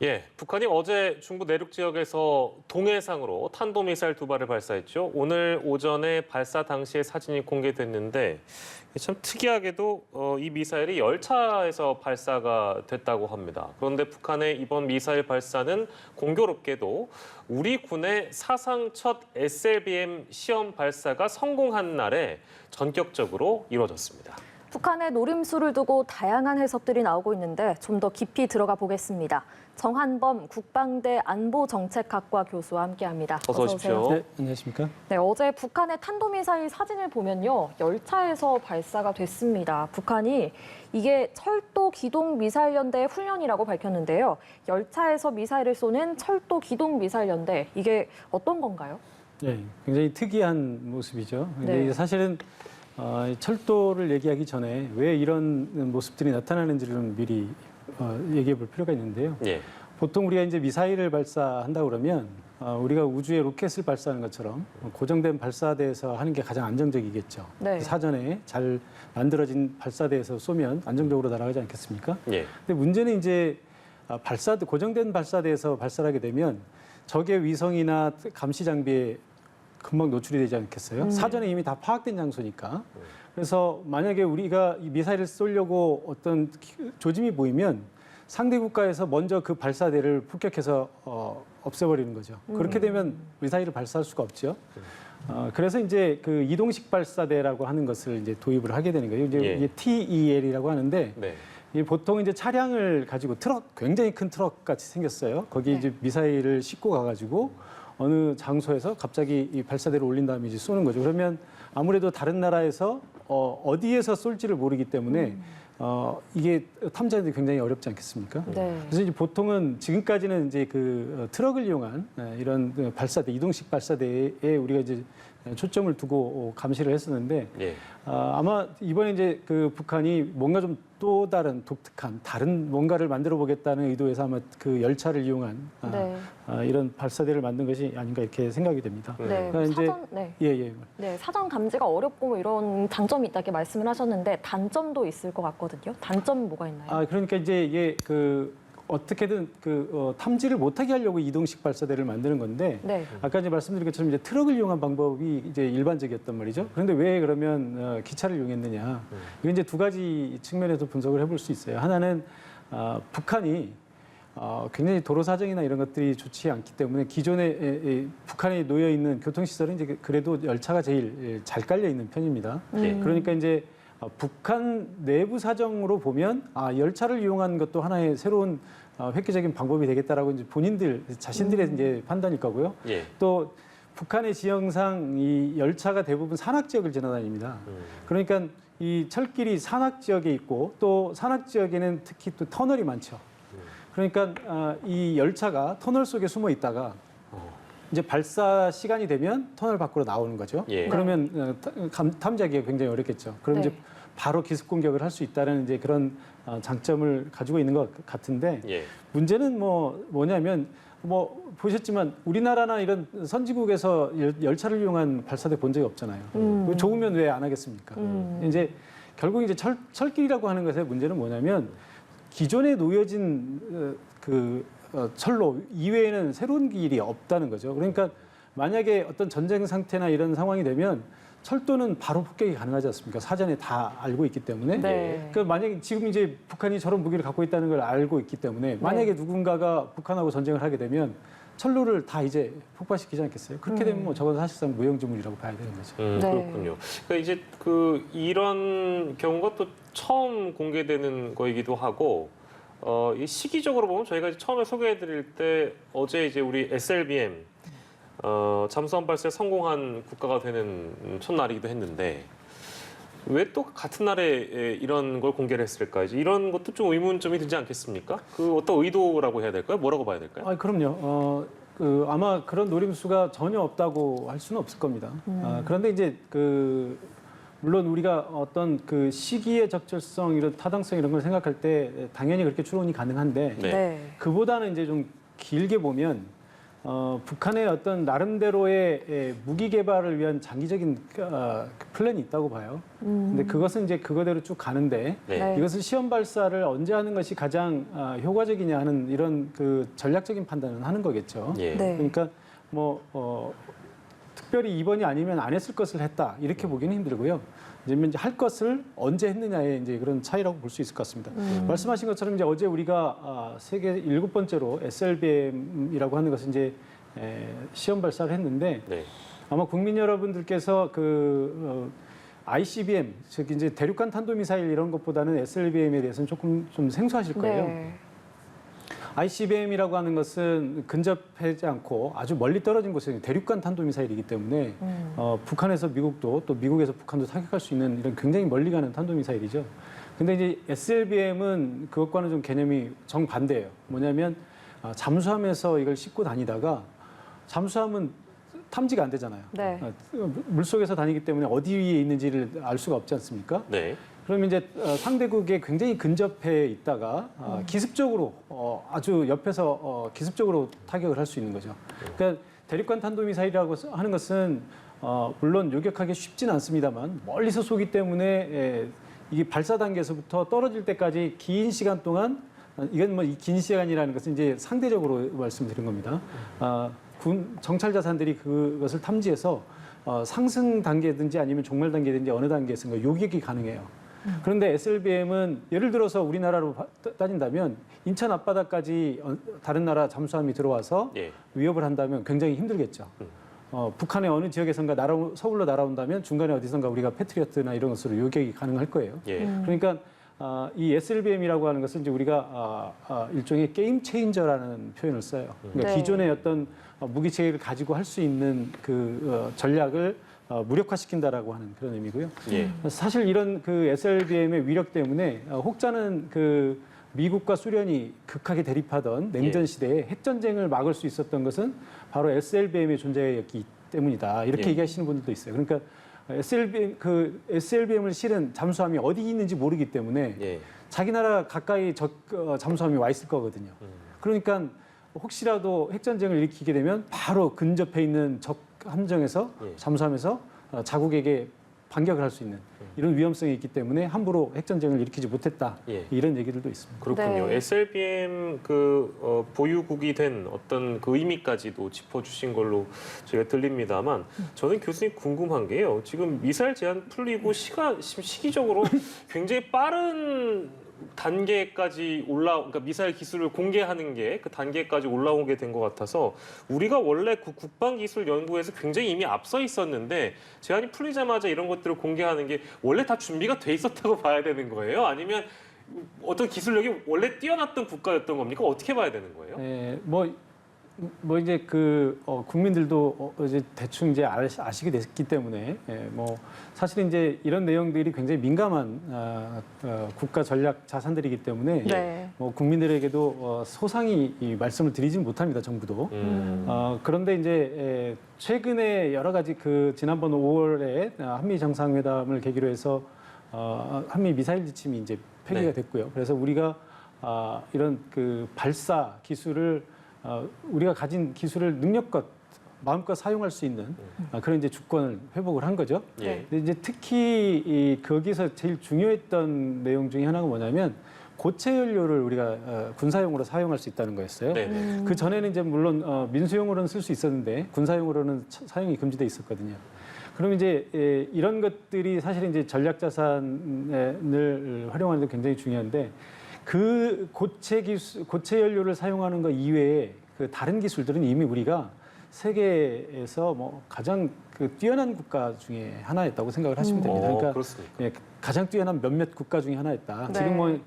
예, 북한이 어제 중부 내륙 지역에서 동해상으로 탄도미사일 2발을 발사했죠. 오늘 오전에 발사 당시의 사진이 공개됐는데 참 특이하게도 이 미사일이 열차에서 발사가 됐다고 합니다. 그런데 북한의 이번 미사일 발사는 공교롭게도 우리 군의 사상 첫 SLBM 시험 발사가 성공한 날에 전격적으로 이루어졌습니다. 북한의 노림수를 두고 다양한 해석들이 나오고 있는데 좀 더 깊이 들어가 보겠습니다. 정한범 국방대 안보정책학과 교수와 함께합니다. 어서 오십시오. 네, 안녕하십니까? 네, 어제 북한의 탄도미사일 사진을 보면요. 열차에서 발사가 됐습니다. 북한이 이게 철도 기동 미사일 연대의 훈련이라고 밝혔는데요. 열차에서 미사일을 쏘는 철도 기동 미사일 연대, 이게 어떤 건가요? 네, 굉장히 특이한 모습이죠. 근데 네. 이게 사실은 철도를 얘기하기 전에 왜 이런 모습들이 나타나는지를 좀 미리 얘기해 볼 필요가 있는데요. 예. 보통 우리가 이제 미사일을 발사한다 그러면 우리가 우주에 로켓을 발사하는 것처럼 고정된 발사대에서 하는 게 가장 안정적이겠죠. 네. 사전에 잘 만들어진 발사대에서 쏘면 안정적으로 날아가지 않겠습니까? 예. 근데 문제는 이제 고정된 발사대에서 발사를 하게 되면 적의 위성이나 감시 장비에 금방 노출이 되지 않겠어요? 사전에 이미 다 파악된 장소니까. 그래서 만약에 우리가 이 미사일을 쏘려고 어떤 조짐이 보이면 상대 국가에서 먼저 그 발사대를 폭격해서 없애버리는 거죠. 그렇게 되면 미사일을 발사할 수가 없죠. 그래서 이제 그 이동식 발사대라고 하는 것을 이제 도입을 하게 되는 거예요. 이제 예. 이게 TEL이라고 하는데 네. 이게 보통 이제 차량을 가지고 굉장히 큰 트럭 같이 생겼어요. 거기 이제 미사일을 싣고 가가지고 어느 장소에서 갑자기 이 발사대를 올린 다음에 이제 쏘는 거죠. 그러면 아무래도 다른 나라에서 어디에서 쏠지를 모르기 때문에 이게 탐지하기 굉장히 어렵지 않겠습니까? 네. 그래서 이제 보통은 지금까지는 이제 그 트럭을 이용한 이런 발사대, 이동식 발사대에 우리가 이제 초점을 두고 감시를 했었는데 예. 아마 이번에 이제 그 북한이 뭔가 좀 또 다른 독특한 다른 뭔가를 만들어 보겠다는 의도에서 아마 그 열차를 이용한 네. 이런 발사대를 만든 것이 아닌가 이렇게 생각이 됩니다. 네, 그러니까 이제 사전, 네. 예. 네, 사전 감지가 어렵고 뭐 이런 장점이 있다 이렇게 말씀을 하셨는데 단점도 있을 것 같거든요. 단점은 뭐가 있나요? 그러니까 이제 이게 그 어떻게든 탐지를 못하게 하려고 이동식 발사대를 만드는 건데 네. 아까 이제 말씀드린 것처럼 이제 트럭을 이용한 방법이 이제 일반적이었단 말이죠. 그런데 왜 그러면 기차를 이용했느냐? 이건 이제 두 가지 측면에서 분석을 해볼 수 있어요. 하나는 북한이 굉장히 도로 사정이나 이런 것들이 좋지 않기 때문에 기존에 북한에 놓여 있는 교통시설은 이제 그래도 열차가 제일 잘 깔려 있는 편입니다. 그러니까 이제 북한 내부 사정으로 보면 열차를 이용한 것도 하나의 새로운 획기적인 방법이 되겠다라고 이제 본인들 자신들의 이제 판단일 거고요. 예. 또 북한의 지형상 이 열차가 대부분 산악 지역을 지나다닙니다. 그러니까 이 철길이 산악 지역에 있고 또 산악 지역에는 특히 또 터널이 많죠. 그러니까 이 열차가 터널 속에 숨어 있다가 이제 발사 시간이 되면 터널 밖으로 나오는 거죠. 예. 그러면 탐지하기가 굉장히 어렵겠죠. 그럼 네. 이제 바로 기습 공격을 할 수 있다는 이제 그런 장점을 가지고 있는 것 같은데 예. 문제는 뭐냐면 보셨지만 우리나라나 이런 선진국에서 열차를 이용한 발사대 본 적이 없잖아요. 좋으면 왜 안 하겠습니까? 이제 결국 이제 철길이라고 하는 것의 문제는 뭐냐면 기존에 놓여진 철로 이외에는 새로운 길이 없다는 거죠. 그러니까 만약에 어떤 전쟁 상태나 이런 상황이 되면 철도는 바로 폭격이 가능하지 않습니까? 사전에 다 알고 있기 때문에. 네. 그러니까 만약에 지금 이제 북한이 저런 무기를 갖고 있다는 걸 알고 있기 때문에 만약에 누군가가 북한하고 전쟁을 하게 되면 철로를 다 이제 폭파시키지 않겠어요? 그렇게 되면 뭐 저건 사실상 무용지물이라고 봐야 되는 거죠. 네. 그렇군요. 그러니까 이제 이런 경우가 또 처음 공개되는 거이기도 하고 이 시기적으로 보면 저희가 이제 처음에 소개해드릴 때 어제 이제 우리 SLBM 잠수함 발사에 성공한 국가가 되는 첫날이기도 했는데 왜 또 같은 날에 이런 걸 공개를 했을까? 이제 이런 것도 좀 의문점이 들지 않겠습니까? 그 어떤 의도라고 해야 될까요? 뭐라고 봐야 될까요? 그럼요. 아마 그런 노림수가 전혀 없다고 할 수는 없을 겁니다. 그런데 이제 물론 우리가 어떤 그 시기의 적절성, 이런 타당성 이런 걸 생각할 때 당연히 그렇게 추론이 가능한데 네. 네. 그보다는 이제 좀 길게 보면 북한의 어떤 나름대로의 무기 개발을 위한 장기적인 플랜이 있다고 봐요. 근데 그것은 이제 그거대로 쭉 가는데 네. 이것을 시험 발사를 언제 하는 것이 가장 효과적이냐 하는 이런 그 전략적인 판단은 하는 거겠죠. 예. 네. 그러니까 뭐 특별히 이번이 아니면 안 했을 것을 했다 이렇게 보기는 힘들고요. 이제 할 것을 언제 했느냐의 이제 그런 차이라고 볼 수 있을 것 같습니다. 말씀하신 것처럼 이제 어제 우리가 세계 7번째로 SLBM이라고 하는 것을 이제 시험 발사를 했는데 네. 아마 국민 여러분들께서 ICBM, 즉 이제 대륙간 탄도미사일 이런 것보다는 SLBM에 대해서는 조금 좀 생소하실 거예요. 네. ICBM이라고 하는 것은 근접하지 않고 아주 멀리 떨어진 곳에 대륙간 탄도미사일이기 때문에 북한에서 미국도 또 미국에서 북한도 타격할 수 있는 이런 굉장히 멀리 가는 탄도미사일이죠. 근데 이제 SLBM은 그것과는 좀 개념이 정반대예요. 뭐냐면 잠수함에서 이걸 싣고 다니다가 잠수함은 탐지가 안 되잖아요. 네. 물속에서 다니기 때문에 어디 위에 있는지를 알 수가 없지 않습니까? 네. 그러면 이제 상대국에 굉장히 근접해 있다가 기습적으로 아주 옆에서 기습적으로 타격을 할 수 있는 거죠. 그러니까 대륙간 탄도미사일이라고 하는 것은 물론 요격하기 쉽진 않습니다만 멀리서 쏘기 때문에 이게 발사 단계에서부터 떨어질 때까지 긴 시간 동안 이건 뭐 긴 시간이라는 것은 이제 상대적으로 말씀드린 겁니다. 군 정찰 자산들이 그것을 탐지해서 상승 단계든지 아니면 종말 단계든지 어느 단계에서인가 요격이 가능해요. 그런데 SLBM은 예를 들어서 우리나라로 따진다면 인천 앞바다까지 다른 나라 잠수함이 들어와서 예. 위협을 한다면 굉장히 힘들겠죠. 북한의 어느 지역에선가 서울로 날아온다면 중간에 어디선가 우리가 패트리어트나 이런 것으로 요격이 가능할 거예요. 예. 그러니까 이 SLBM이라고 하는 것은 이제 우리가 일종의 게임 체인저라는 표현을 써요. 그러니까 네. 기존의 어떤 무기 체계를 가지고 할 수 있는 그 전략을 무력화시킨다라고 하는 그런 의미고요. 예. 사실 이런 그 SLBM의 위력 때문에 혹자는 그 미국과 소련이 극하게 대립하던 냉전 시대에 핵 전쟁을 막을 수 있었던 것은 바로 SLBM의 존재였기 때문이다. 이렇게 예. 얘기하시는 분들도 있어요. 그러니까 SLBM을 실은 잠수함이 어디 있는지 모르기 때문에 예. 자기 나라 가까이 잠수함이 와 있을 거거든요. 그러니까 혹시라도 핵 전쟁을 일으키게 되면 바로 근접해 있는 적 함정에서 예. 잠수함에서 자국에게 반격을 할 수 있는 이런 위험성이 있기 때문에 함부로 핵 전쟁을 일으키지 못했다. 예. 이런 얘기들도 있습니다. 그렇군요. 네. SLBM 보유국이 된 어떤 그 의미까지도 짚어주신 걸로 저희가 들립니다만 저는 교수님 궁금한 게요. 지금 미사일 제한 풀리고 시기적으로 굉장히 빠른 단계까지 그러니까 미사일 기술을 공개하는 게 그 단계까지 올라오게 된 것 같아서 우리가 원래 국방기술연구에서 굉장히 이미 앞서 있었는데 제한이 풀리자마자 이런 것들을 공개하는 게 원래 다 준비가 돼 있었다고 봐야 되는 거예요? 아니면 어떤 기술력이 원래 뛰어났던 국가였던 겁니까? 어떻게 봐야 되는 거예요? 뭐 이제 국민들도 이제 대충 이제 아시게 됐기 때문에 사실 이제 이런 내용들이 굉장히 민감한 국가 전략 자산들이기 때문에 네. 국민들에게도 소상히 이 말씀을 드리진 못합니다. 정부도. 그런데 이제 최근에 여러 가지 지난번 5월에 한미 정상회담을 계기로 해서 한미 미사일 지침이 이제 폐기가 네. 됐고요. 그래서 우리가 이런 발사 기술을 우리가 가진 기술을 능력껏 마음껏 사용할 수 있는 그런 이제 주권을 회복을 한 거죠. 예. 근데 이제 특히 거기서 제일 중요했던 내용 중에 하나가 뭐냐면 고체 연료를 우리가 군사용으로 사용할 수 있다는 거였어요. 네. 그 전에는 이제 물론 민수용으로는 쓸 수 있었는데 군사용으로는 사용이 금지돼 있었거든요. 그럼 이제 이런 것들이 사실 이제 전략 자산을 활용하는 데 굉장히 중요한데. 그 고체 연료를 사용하는 것 이외에 다른 기술들은 이미 우리가 세계에서 가장 뛰어난 국가 중에 하나였다고 생각을 하시면 됩니다. 그러니까 그렇습니까? 가장 뛰어난 몇몇 국가 중에 하나였다. 네. 지금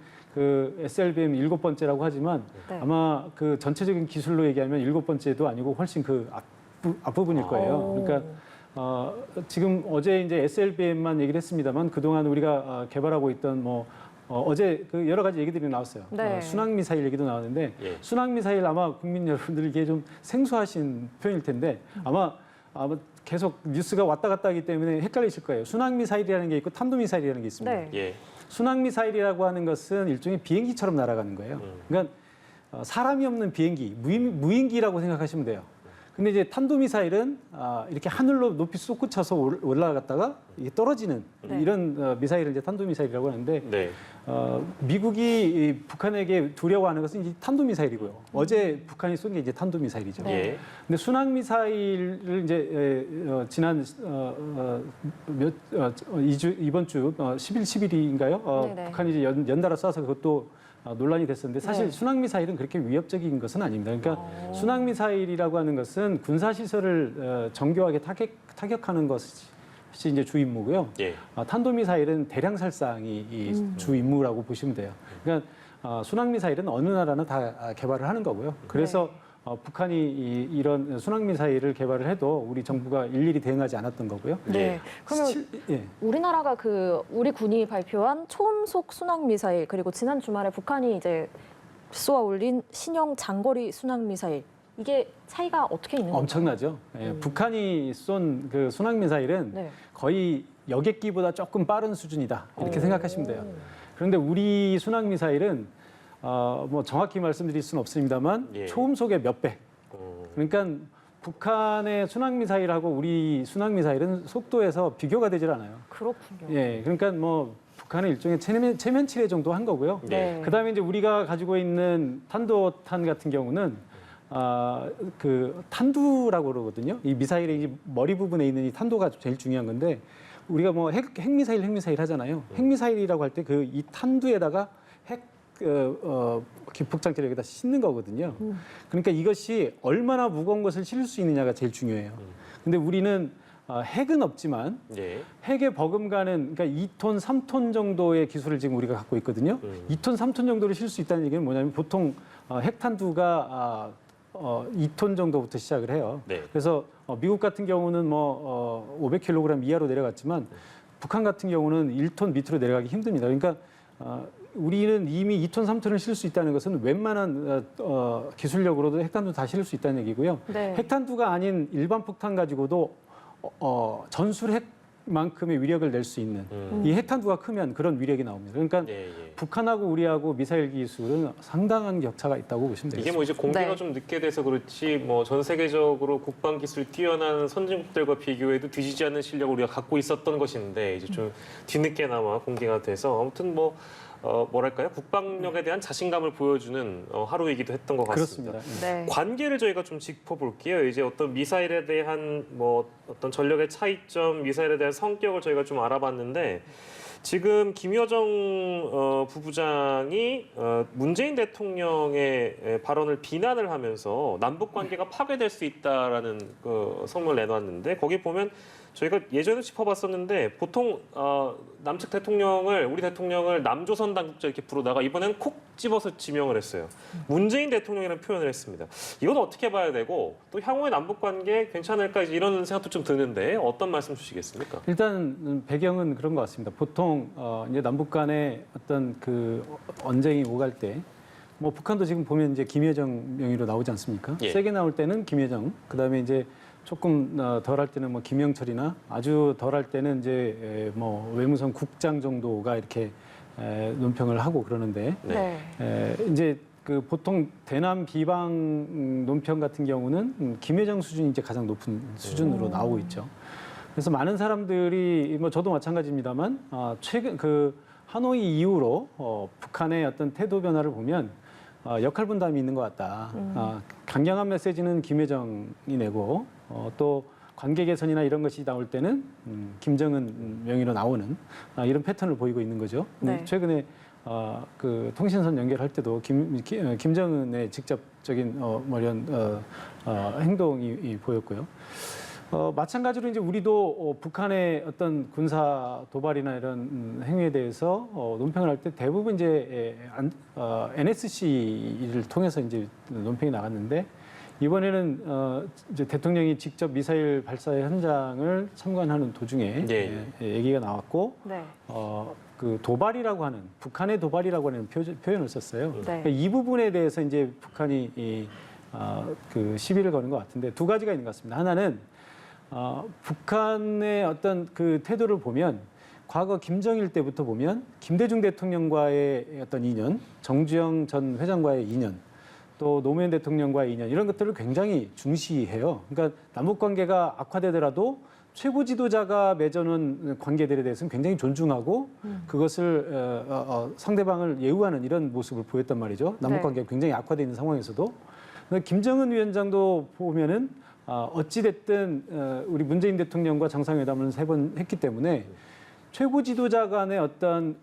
SLBM 7번째라고 하지만 네. 아마 전체적인 기술로 얘기하면 7번째도 아니고 훨씬 앞부분일 거예요. 그러니까 지금 어제 이제 SLBM만 얘기를 했습니다만 그동안 우리가 개발하고 있던 어제 여러 가지 얘기들이 나왔어요. 네. 순항 미사일 얘기도 나왔는데 예. 순항 미사일 아마 국민 여러분들에게 좀 생소하신 표현일 텐데 아마 계속 뉴스가 왔다 갔다 하기 때문에 헷갈리실 거예요. 순항 미사일이라는 게 있고 탄도 미사일이라는 게 있습니다. 네. 예. 순항 미사일이라고 하는 것은 일종의 비행기처럼 날아가는 거예요. 그러니까 사람이 없는 비행기, 무인기라고 생각하시면 돼요. 근데 이제 탄도미사일은 이렇게 하늘로 높이 솟구쳐서 올라갔다가 이게 떨어지는 네. 이런 미사일을 이제 탄도미사일이라고 하는데 네. 미국이 이 북한에게 두려워하는 것은 이제 탄도미사일이고요. 어제 북한이 쏜 게 이제 탄도미사일이죠. 네. 예. 근데 순항미사일을 이제 지난 이번 주 10일, 11일인가요? 네네. 북한이 이제 연달아 쏴서 그것도 논란이 됐었는데 사실 네. 순항미사일은 그렇게 위협적인 것은 아닙니다. 그러니까 순항미사일이라고 하는 것은 군사시설을 정교하게 타격하는 것이 이제 주 임무고요. 예. 탄도미사일은 대량 살상이 주 임무라고 보시면 돼요. 그러니까 순항미사일은 어느 나라나 다 개발을 하는 거고요. 그래서 북한이 이런 순항미사일을 개발을 해도 우리 정부가 일일이 대응하지 않았던 거고요. 네. 그러면 예. 우리나라가 우리 군이 발표한 초음속 순항 미사일 그리고 지난 주말에 북한이 이제 쏘아 올린 신형 장거리 순항 미사일 이게 차이가 어떻게 있는 건가요? 엄청나죠. 예, 북한이 쏜 그 순항미사일은 네. 거의 여객기보다 조금 빠른 수준이다 이렇게 생각하시면 돼요. 그런데 우리 순항미사일은 뭐 정확히 말씀드릴 수는 없습니다만 예. 초음속의 몇 배. 그러니까 북한의 순항미사일하고 우리 순항미사일은 속도에서 비교가 되질 않아요. 그렇군요. 예, 그러니까 뭐 북한은 일종의 체면 치레 정도 한 거고요. 네. 그다음에 이제 우리가 가지고 있는 탄도탄 같은 경우는 그 탄두라고 그러거든요. 이 미사일의 이 머리 부분에 있는 이 탄도가 제일 중요한 건데 우리가 뭐 핵미사일 하잖아요. 핵미사일이라고 할 때 그 이 탄두에다가 핵 기폭장치를 여기다 싣는 거거든요. 그러니까 이것이 얼마나 무거운 것을 실을 수 있느냐가 제일 중요해요. 근데 우리는 핵은 없지만 예. 핵에 버금가는 그러니까 2톤, 3톤 정도의 기술을 지금 우리가 갖고 있거든요. 2톤, 3톤 정도를 실 수 있다는 얘기는 뭐냐면 보통 핵탄두가 2톤 정도부터 시작을 해요. 네. 그래서 미국 같은 경우는 뭐 500kg 이하로 내려갔지만 북한 같은 경우는 1톤 밑으로 내려가기 힘듭니다. 그러니까 우리는 이미 2톤, 3톤을 실 수 있다는 것은 웬만한 기술력으로도 핵탄두 다 실을 수 있다는 얘기고요. 네. 핵탄두가 아닌 일반 폭탄 가지고도 전술 핵만큼의 위력을 낼 수 있는 이 핵탄두가 크면 그런 위력이 나옵니다. 그러니까 예, 예. 북한하고 우리하고 미사일 기술은 상당한 격차가 있다고 보시면 되겠습니다. 이게 뭐 이제 공개가 네. 좀 늦게 돼서 그렇지 뭐 전 세계적으로 국방 기술이 뛰어난 선진국들과 비교해도 뒤지지 않는 실력을 우리가 갖고 있었던 것인데 이제 좀 뒤늦게나마 공개가 돼서 아무튼 뭐 뭐랄까요 국방력에 대한 자신감을 보여주는 하루이기도 했던 것 같습니다. 그렇습니다. 네. 관계를 저희가 좀 짚어볼게요. 이제 어떤 미사일에 대한 뭐 어떤 전력의 차이점, 미사일에 대한 성격을 저희가 좀 알아봤는데 지금 김여정 부부장이 문재인 대통령의 발언을 비난을 하면서 남북 관계가 파괴될 수 있다라는 그 성명을 내놨는데 거기 보면 저희가 예전에 짚어봤었는데 보통 남측 우리 대통령을 남조선 당국자 이렇게 부르다가 이번엔 콕 집어서 지명을 했어요. 문재인 대통령이라는 표현을 했습니다. 이건 어떻게 봐야 되고 또 향후의 남북 관계 괜찮을까 이런 생각도 좀 드는데 어떤 말씀 주시겠습니까? 일단 배경은 그런 것 같습니다. 보통 이제 남북 간의 어떤 그 언쟁이 오갈 때 뭐 북한도 지금 보면 이제 김여정 명의로 나오지 않습니까? 예. 세게 나올 때는 김여정, 그다음에 이제 조금 덜 할 때는 뭐 김영철이나 아주 덜 할 때는 이제 뭐 외무성 국장 정도가 이렇게 논평을 하고 그러는데 네. 이제 그 보통 대남 비방 논평 같은 경우는 김여정 수준이 이제 가장 높은 수준으로 나오고 있죠. 그래서 많은 사람들이 뭐 저도 마찬가지입니다만 최근 그 하노이 이후로 북한의 어떤 태도 변화를 보면 역할 분담이 있는 것 같다. 강경한 메시지는 김여정이 내고 또 관계 개선이나 이런 것이 나올 때는 김정은 명의로 나오는 이런 패턴을 보이고 있는 거죠. 네. 최근에 그 통신선 연결할 때도 김정은의 직접적인 행동이 보였고요. 마찬가지로 이제 우리도 북한의 어떤 군사 도발이나 이런 행위에 대해서 논평을 할 때 대부분 이제 NSC를 통해서 이제 논평이 나갔는데 이번에는 이제 대통령이 직접 미사일 발사 현장을 참관하는 도중에 얘기가 나왔고 네. 그 도발이라고 하는 북한의 도발이라고 하는 표현을 썼어요. 네. 그러니까 이 부분에 대해서 이제 북한이 그 시비를 거는 것 같은데 두 가지가 있는 것 같습니다. 하나는 북한의 어떤 그 태도를 보면 과거 김정일 때부터 보면 김대중 대통령과의 어떤 인연, 정주영 전 회장과의 인연, 또 노무현 대통령과의 인연 이런 것들을 굉장히 중시해요. 그러니까 남북 관계가 악화되더라도 최고 지도자가 맺어놓은 관계들에 대해서는 굉장히 존중하고 그것을 상대방을 예우하는 이런 모습을 보였단 말이죠. 남북 네. 관계가 굉장히 악화되어 있는 상황에서도. 김정은 위원장도 보면은 어찌 됐든 우리 문재인 대통령과 정상회담을 3번 했기 때문에 최고 지도자 간의 어떤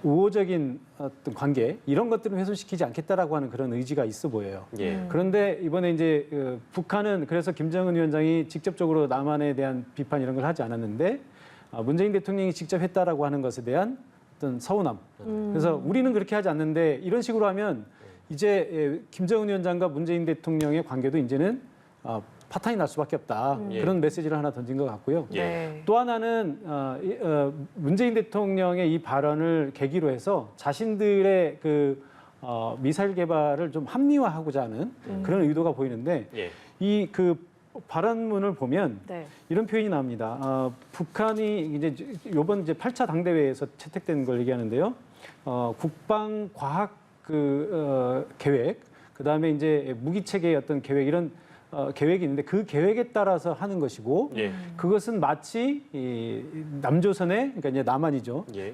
우호적인 어떤 관계 이런 것들은 훼손시키지 않겠다라고 하는 그런 의지가 있어 보여요. 예. 그런데 이번에 이제 북한은 그래서 김정은 위원장이 직접적으로 남한에 대한 비판 이런 걸 하지 않았는데 문재인 대통령이 직접 했다라고 하는 것에 대한 어떤 서운함. 그래서 우리는 그렇게 하지 않는데 이런 식으로 하면 이제 김정은 위원장과 문재인 대통령의 관계도 이제는 파탄이 날 수밖에 없다. 예. 그런 메시지를 하나 던진 것 같고요. 예. 네. 또 하나는 문재인 대통령의 이 발언을 계기로 해서 자신들의 미사일 개발을 좀 합리화하고자 하는 그런 의도가 보이는데 예. 이 발언문을 보면 네. 이런 표현이 나옵니다. 북한이 이제 이번 이제 8차 당대회에서 채택된 걸 얘기하는데요. 국방 과학 계획, 그다음에 이제 무기 체계의 어떤 계획 이런 계획이 있는데 그 계획에 따라서 하는 것이고 예. 그것은 마치 이 남조선의 그러니까 이제 남한이죠. 예.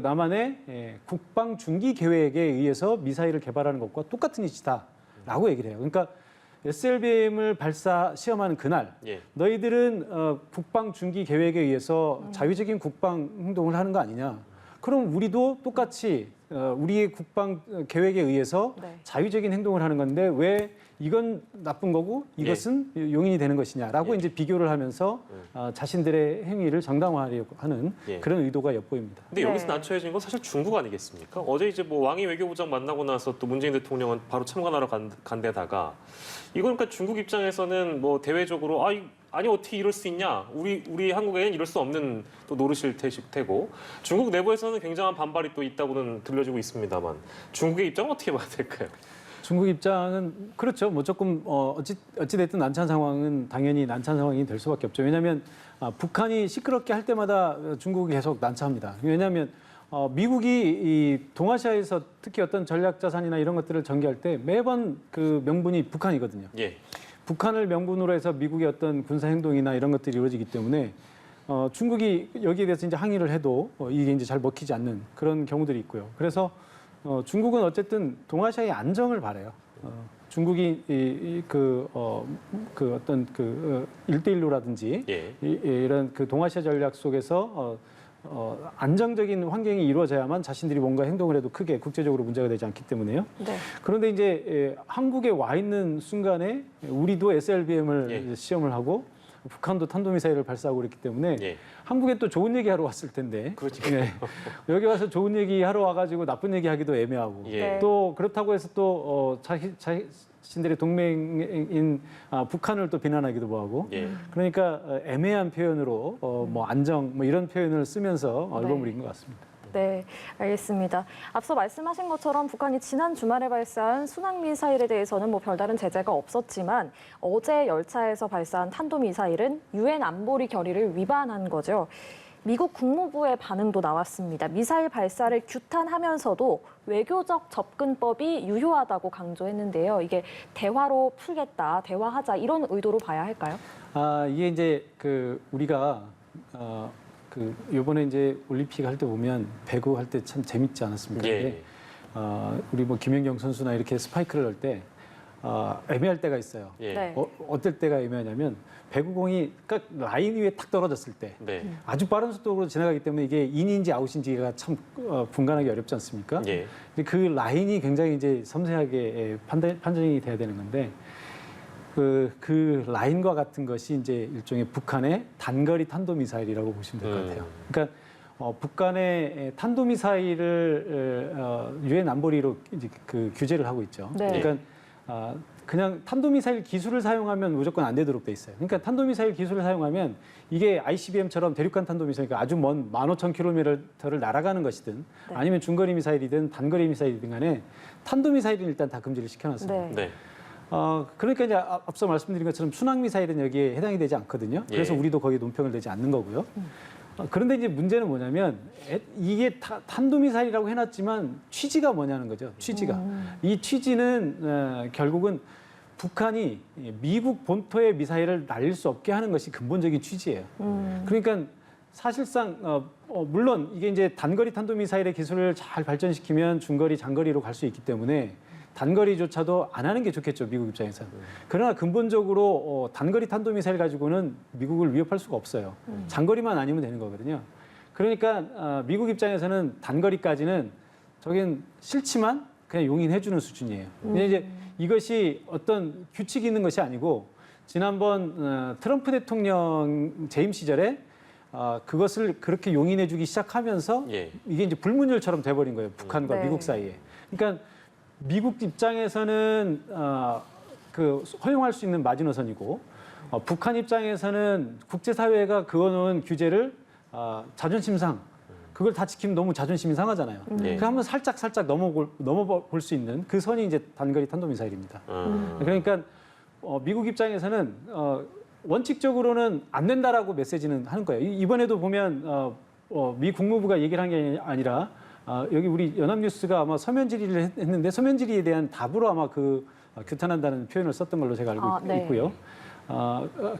남한의 국방 중기 계획에 의해서 미사일을 개발하는 것과 똑같은 이치다라고 얘기를 해요. 그러니까 SLBM을 발사 시험하는 그날 예. 너희들은 국방 중기 계획에 의해서 자유적인 국방 행동을 하는 거 아니냐? 그럼 우리도 똑같이 우리의 국방 계획에 의해서 네. 자유적인 행동을 하는 건데 왜 이건 나쁜 거고 이것은 용인이 되는 것이냐라고 예. 이제 비교를 하면서 자신들의 행위를 정당화하려고 하는 예. 그런 의도가 엿보입니다. 근데 여기서 네. 난처해진 건 사실 중국 아니겠습니까? 어제 이제 뭐 왕이 외교부장 만나고 나서 또 문재인 대통령은 바로 참관하러 간 데다가 이건 그러니까 중국 입장에서는 뭐 대외적으로 아니 어떻게 이럴 수 있냐? 우리 한국에는 이럴 수 없는 또 노릇일 테고 중국 내부에서는 굉장한 반발이 또 있다고는 들려지고 있습니다만 중국의 입장은 어떻게 봐야 될까요? 중국 입장은 그렇죠. 뭐 조금 어찌 됐든 난처한 상황은 당연히 난처한 상황이 될 수밖에 없죠. 왜냐하면 북한이 시끄럽게 할 때마다 중국이 계속 난처합니다. 왜냐하면 미국이 이 동아시아에서 특히 어떤 전략 자산이나 이런 것들을 전개할 때 매번 그 명분이 북한이거든요. 예. 북한을 명분으로 해서 미국의 어떤 군사 행동이나 이런 것들이 이루어지기 때문에 중국이 여기에 대해서 이제 항의를 해도 이게 이제 잘 먹히지 않는 그런 경우들이 있고요. 그래서 중국은 어쨌든 동아시아의 안정을 바라요. 중국이 어떤 1대1로라든지 예. 이런 그 동아시아 전략 속에서 안정적인 환경이 이루어져야만 자신들이 뭔가 행동을 해도 크게 국제적으로 문제가 되지 않기 때문에요. 네. 그런데 이제 한국에 와 있는 순간에 우리도 SLBM을 시험을 하고 북한도 탄도미사일을 발사하고 그랬기 때문에 예. 한국에 또 좋은 얘기하러 왔을 텐데 그렇죠. 여기 와서 좋은 얘기하러 와가지고 나쁜 얘기하기도 애매하고 예. 또 그렇다고 해서 또 자신들의 동맹인 북한을 또 비난하기도 뭐하고 예. 그러니까 애매한 표현으로 뭐 안정 뭐 이런 표현을 쓰면서 얼버무린 것 같습니다. 네, 알겠습니다. 앞서 말씀하신 것처럼 북한이 지난 주말에 발사한 순항미사일에 대해서는 뭐 별다른 제재가 없었지만 어제 열차에서 발사한 탄도미사일은 유엔 안보리 결의를 위반한 거죠. 미국 국무부의 반응도 나왔습니다. 미사일 발사를 규탄하면서도 외교적 접근법이 유효하다고 강조했는데요. 이게 대화로 풀겠다, 대화하자 이런 의도로 봐야 할까요? 이게 이제 우리가 요번에 이제 올림픽 할 때 보면 배구 할 때 참 재밌지 않았습니까? 예. 우리 뭐 김연경 선수나 이렇게 스파이크를 넣을 때 애매할 때가 있어요. 예. 네. 어떨 때가 애매하냐면 배구공이 딱 라인 위에 탁 떨어졌을 때 네. 아주 빠른 속도로 지나가기 때문에 이게 인인지 아웃인지가 참 분간하기 어렵지 않습니까? 예. 근데 그 라인이 굉장히 이제 섬세하게 판정이 돼야 되는 건데 그 라인과 같은 것이 이제 일종의 북한의 단거리 탄도미사일이라고 보시면 될 것 같아요. 그러니까 북한의 탄도미사일을 유엔 안보리로 이제 규제를 하고 있죠. 네. 그러니까 그냥 탄도미사일 기술을 사용하면 무조건 안 되도록 돼 있어요. 그러니까 탄도미사일 기술을 사용하면 이게 ICBM처럼 대륙간 탄도미사일, 그러니까 아주 먼 15,000km를 날아가는 것이든 네. 아니면 중거리 미사일이든 단거리 미사일이든 간에 탄도미사일은 일단 다 금지를 시켜놨습니다. 네. 네. 그러니까 이제 앞서 말씀드린 것처럼 순항미사일은 여기에 해당이 되지 않거든요. 그래서 예. 우리도 거기에 논평을 내지 않는 거고요. 그런데 이제 문제는 뭐냐면 이게 탄도미사일이라고 해놨지만 취지가 뭐냐는 거죠. 취지가. 이 취지는 결국은 북한이 미국 본토의 미사일을 날릴 수 없게 하는 것이 근본적인 취지예요. 그러니까 사실상 물론 이게 이제 단거리 탄도미사일의 기술을 잘 발전시키면 중거리, 장거리로 갈 수 있기 때문에 단거리조차도 안 하는 게 좋겠죠, 미국 입장에서는. 그러나 근본적으로 단거리 탄도미사일 가지고는 미국을 위협할 수가 없어요. 장거리만 아니면 되는 거거든요. 그러니까 미국 입장에서는 단거리까지는 저긴 싫지만 그냥 용인해주는 수준이에요. 근데 이제 이것이 어떤 규칙이 있는 것이 아니고 지난번 트럼프 대통령 재임 시절에 그것을 그렇게 용인해주기 시작하면서 예. 이게 이제 불문율처럼 돼버린 거예요, 북한과 네. 미국 사이에. 그러니까 미국 입장에서는 그 허용할 수 있는 마지노선이고 북한 입장에서는 국제사회가 그어놓은 규제를 자존심상 그걸 다 지키면 너무 자존심이 상하잖아요. 그래서 한번 살짝 넘어볼 수 있는 그 선이 이제 단거리 탄도미사일입니다. 그러니까 미국 입장에서는 원칙적으로는 안 된다라고 메시지는 하는 거예요. 이번에도 보면 미 국무부가 얘기를 한 게 아니라 여기 우리 연합뉴스가 아마 서면 질의를 했는데 서면 질의에 대한 답으로 아마 규탄한다는 표현을 썼던 걸로 제가 알고 네. 있고요.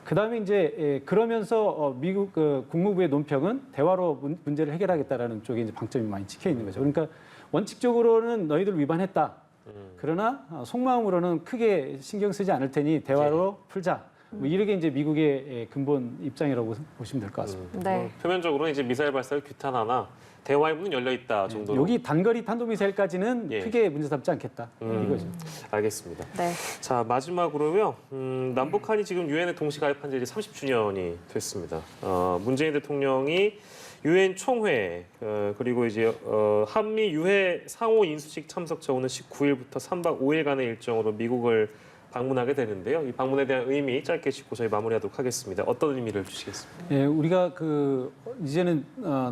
그다음에 이제 그러면서 미국 국무부의 논평은 대화로 문제를 해결하겠다라는 쪽에 이제 방점이 많이 찍혀 있는 거죠. 그러니까 원칙적으로는 너희들 위반했다. 그러나 속마음으로는 크게 신경 쓰지 않을 테니 대화로 풀자. 뭐 이렇게 이제 미국의 근본 입장이라고 보시면 될 것 같습니다. 네. 표면적으로는 이제 미사일 발사를 규탄하나 대화의 문은 열려 있다 정도로. 여기 단거리 탄도미사일까지는 예. 크게 문제 삼지 않겠다. 이거죠. 알겠습니다. 네. 자, 마지막으로요. 남북한이 지금 유엔에 동시 가입한 지 이제 30주년이 됐습니다. 문재인 대통령이 유엔 총회 그리고 이제 한미 유해 상호 인수식 참석차 오는 19일부터 3박 5일간의 일정으로 미국을 방문하게 되는데요. 이 방문에 대한 의미 짧게 짚고 저희 마무리하도록 하겠습니다. 어떤 의미를 주시겠습니까? 예, 우리가 이제는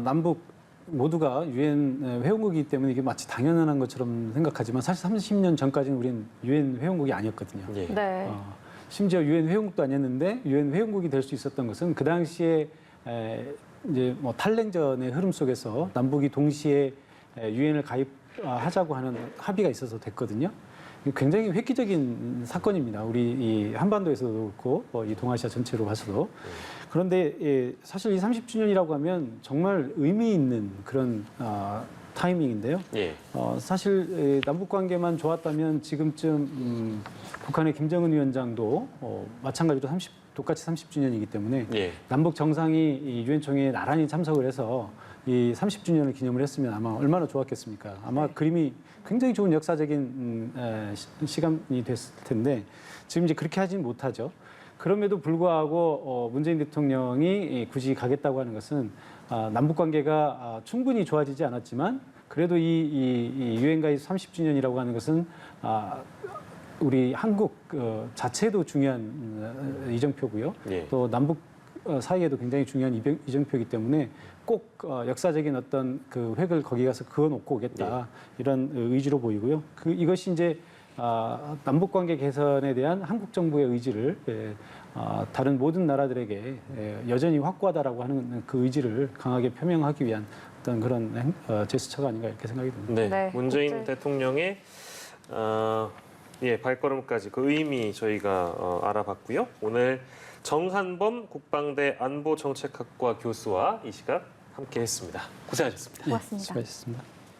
남북 모두가 유엔 회원국이기 때문에 이게 마치 당연한 것처럼 생각하지만 사실 30년 전까지는 우리는 유엔 회원국이 아니었거든요. 예. 네. 심지어 유엔 회원국도 아니었는데 유엔 회원국이 될 수 있었던 것은 그 당시에 이제 뭐 탈냉전의 흐름 속에서 남북이 동시에 유엔을 가입하자고 하는 합의가 있어서 됐거든요. 굉장히 획기적인 사건입니다. 우리 이 한반도에서도 그렇고 이 동아시아 전체로 봐서도. 그런데 사실 이 30주년이라고 하면 정말 의미 있는 그런 타이밍인데요. 예. 사실 남북 관계만 좋았다면 지금쯤 북한의 김정은 위원장도 마찬가지로 똑같이 30주년이기 때문에 예. 남북 정상이 이 유엔 총회에 나란히 참석을 해서 이 30주년을 기념을 했으면 아마 얼마나 좋았겠습니까? 아마 그림이 굉장히 좋은 역사적인 시간이 됐을 텐데 지금 이제 그렇게 하진 못하죠. 그럼에도 불구하고 문재인 대통령이 굳이 가겠다고 하는 것은 남북 관계가 충분히 좋아지지 않았지만 그래도 이 유엔 가입 30주년이라고 하는 것은 우리 한국 자체도 중요한 이정표고요. 예. 또 남북 사이에도 굉장히 중요한 이정표이기 때문에 꼭 역사적인 어떤 그 획을 거기 가서 그어놓고 오겠다 이런 의지로 보이고요. 이것이 이제 남북 관계 개선에 대한 한국 정부의 의지를 다른 모든 나라들에게 여전히 확고하다라고 하는 그 의지를 강하게 표명하기 위한 어떤 그런 제스처가 아닌가 이렇게 생각이 듭니다. 네. 네. 문재인 대통령의 발걸음까지 그 의미 저희가 알아봤고요. 오늘 정한범 국방대 안보정책학과 교수와 이 시각 함께했습니다. 고생하셨습니다. 고맙습니다. 수고하셨습니다.